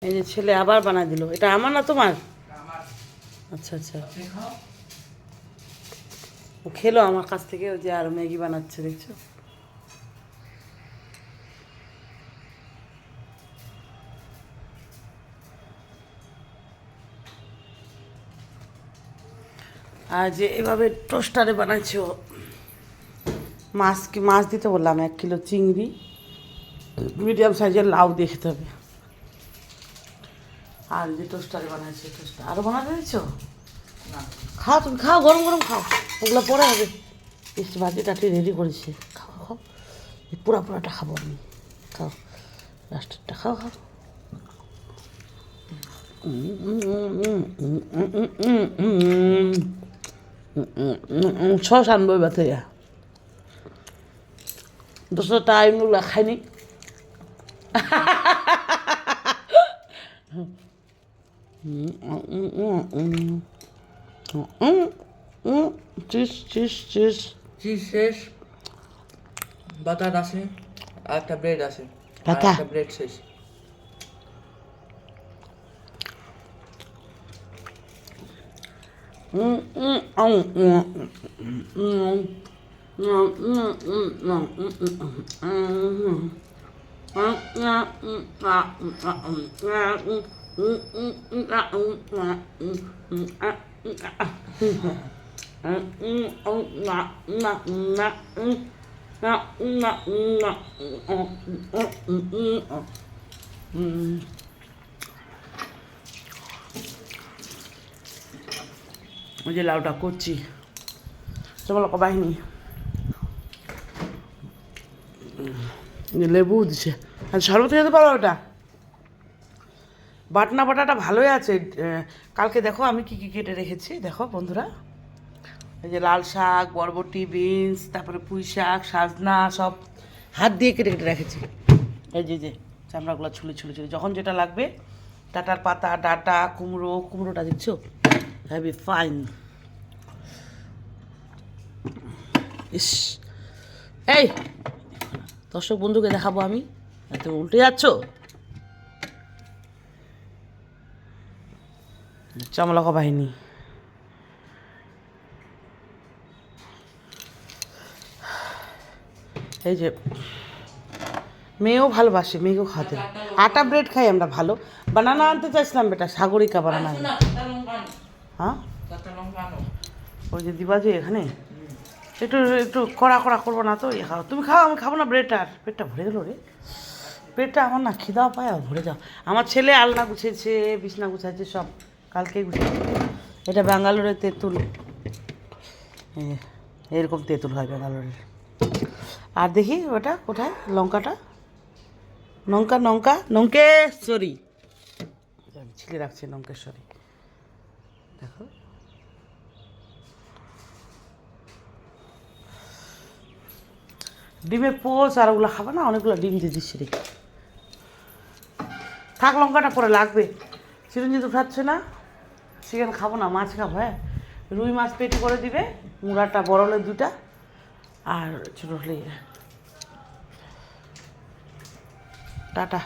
এই যে ছেলে আবার বানাই দিল। এটা আমার না তোমার? আচ্ছা আচ্ছা, ও খেলো আমার কাছ থেকে। ওই যে আর ম্যাগি বানাচ্ছে, দেখছো? আর যে এভাবে টোস্টারে বানাচ্ছে ও। মাছ দিতে বললাম, 1 কিলো চিংড়ি, মিডিয়াম সাইজের লাউ দিয়ে খেতে হবে। আর যে টোস্টারে বানাচ্ছে, টোস্টার আরও বানাতে দিচ্ছ? খাও তুমি, খাও, গরম গরম খাও, ওগুলো পরে হবে। বেশ বাটি টাটি রেডি করেছে, খাও খাও। এই পুরাটা খাবো আমি, খাও, লাস্টেরটা খাও খাও। সস আনবো এবার থেকে, দোস্ত টাইম খাইনি। চিজ চিজ চিজ চিজ শেষ, বাটার আছে, আর একটা ব্রেড আছে, আর কাকা একটা ব্রেড শেষ। ওই যে লাউটা করছি, তোমার বাহিনী লেবু দিছে। আর শরবত খেতে পারো ওটা। বাটনা বাটাটা ভালোই আছে। কালকে দেখো আমি কি কি কেটে রেখেছি, দেখো বন্ধুরা। এই যে লাল শাক, বরবটি, বিনস, তারপরে পুঁই শাক, সাজনা, সব হাত দিয়ে কেটে কেটে রেখেছি। এই যে চামড়াগুলো ছুলে ছুলে ছুলে, যখন যেটা লাগবে। ডাটার পাতা, ডাটা, কুমড়োটা দিচ্ছ, হ্যাভি ফাইন। ইস, এই দর্শক বন্ধুকে দেখাবো আমি, এত উল্টে যাচ্ছ। চামলকা বাহিনী। এই যে মেয়েও ভালোবাসে, মেয়েকেও খাওয়াতে। আটা ব্রেড খাই আমরা ভালো। বানানা আনতে চাইছিলাম বেটা, সাগরিকা বানানা। হ্যাঁ, ওই যে দিবা যে এখানে একটু একটু কড়া করবো না তো। খাও তুমি, খাও, আমি খাবো না ব্রেডটা। আর পেটটা ভরে গেলো রে, পেটটা আমার না খিদাও পায়, আর ভরে যাও। আমার ছেলে আলনা গুছিয়েছে, বিছনা গুছাইছে, সব কালকেই গুছিয়েছে। এটা ব্যাঙ্গালোরের তেঁতুল, এরকম তেঁতুল হয় ব্যাঙ্গালোরের। আর দেখি ওটা কোথায়, লঙ্কাটা, নঙ্কেশ্বরী, ছিলে রাখছে নঙ্কেশ্বরী, দেখো। ডিমের পোচ আর ওগুলো খাবে না, অনেকগুলো ডিম দিয়ে দিচ্ছি রে। থাক, লঙ্কাটা পরে লাগবে। চিরঞ্জিত খাচ্ছে না, চিকেন খাবো না, মাছ খাবো। হ্যাঁ, রুই মাছ পেটি করে দিবে, মুড়াটা বড় হলে 2টা, আর ছোটো হলে। টাটা।